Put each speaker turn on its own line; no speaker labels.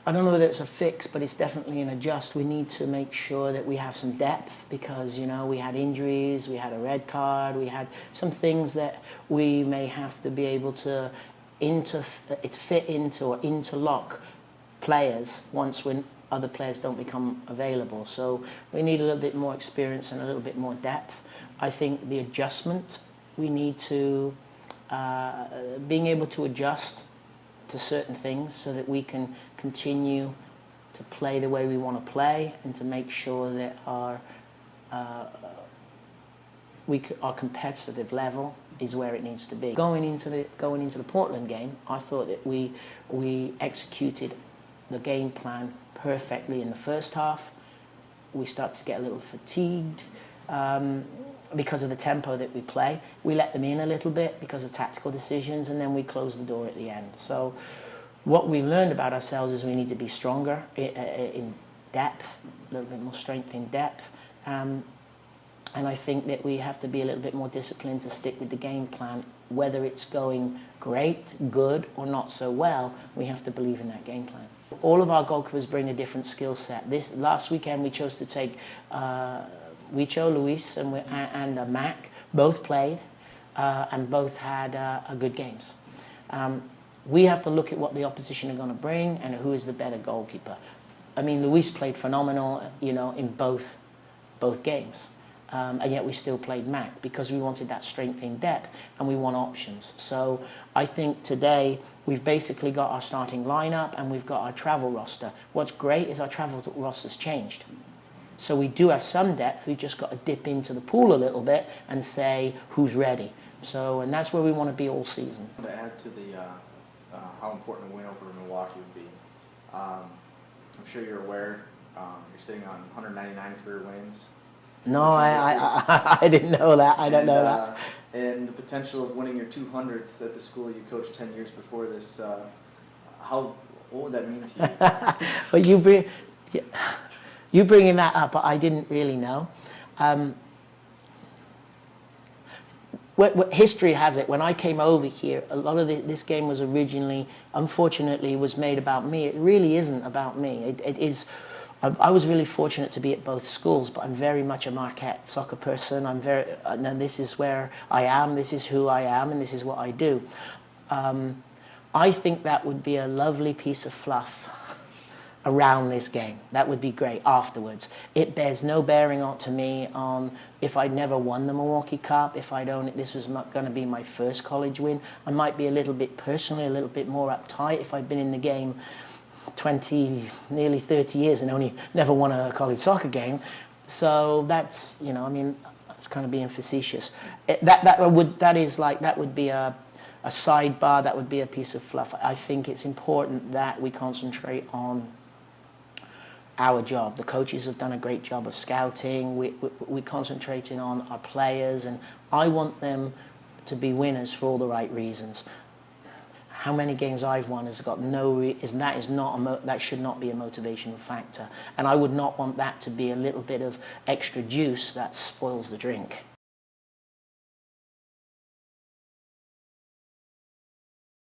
I don't know whether it's a fix, but it's definitely an adjust. We need to make sure that we have some depth because, you know, we had injuries, we had a red card, we had some things that we may have to be able to fit into or interlock players once when other players don't become available. So we need a little bit more experience and a little bit more depth. I think the adjustment, we need to, being able to adjust to certain things so that we can continue to play the way we want to play and to make sure that our competitive level is where it needs to be. Going into the Portland game, I thought that we executed the game plan perfectly in the first half. We started to get a little fatigued because of the tempo that we play. We let them in a little bit because of tactical decisions, and then we closed the door at the end. So what we learned about ourselves is we need to be stronger in depth, a little bit more strength in depth. And I think that we have to be a little bit more disciplined to stick with the game plan. Whether it's going great, good, or not so well, we have to believe in that game plan. All of our goalkeepers bring a different skill set. Last weekend we chose to take Louis and Mac, both played and both had good games. We have to look at what the opposition are going to bring and who is the better goalkeeper. I mean, Louis played phenomenal, you know, in both games. And yet we still played Mac because we wanted that strength in depth and we want options. So I think today we've basically got our starting lineup and we've got our travel roster. What's great is our travel roster's changed. So we do have some depth. We've just got to dip into the pool a little bit and say who's ready. So, and that's where we want to be all season.
To add to the how important a win over Milwaukee would be, I'm sure you're aware you're sitting on 199 career wins.
No, I didn't know that. I don't know that.
And the potential of winning your 200th at the school you coached 10 years before this, what would that mean to you?
Well, you bringing that up, I didn't really know. History has it, when I came over here, a lot of this game was originally, unfortunately, was made about me. It really isn't about me. It is. I was really fortunate to be at both schools, but I'm very much a Marquette soccer person. And this is where I am, this is who I am, and this is what I do. I think that would be a lovely piece of fluff around this game. That would be great afterwards. It bears no bearing on to me on if I'd never won the Milwaukee Cup, if this was going to be my first college win. I might be a little bit personally, a little bit more uptight if I'd been in the game 20, nearly 30 years and only never won a college soccer game. So that's, you know, I mean, that's kind of being facetious. That would be a sidebar, that would be a piece of fluff. I think it's important that we concentrate on our job. The coaches have done a great job of scouting. We're concentrating on our players, and I want them to be winners for all the right reasons. How many games I've won has got that should not be a motivational factor, and I would not want that to be a little bit of extra juice that spoils the drink.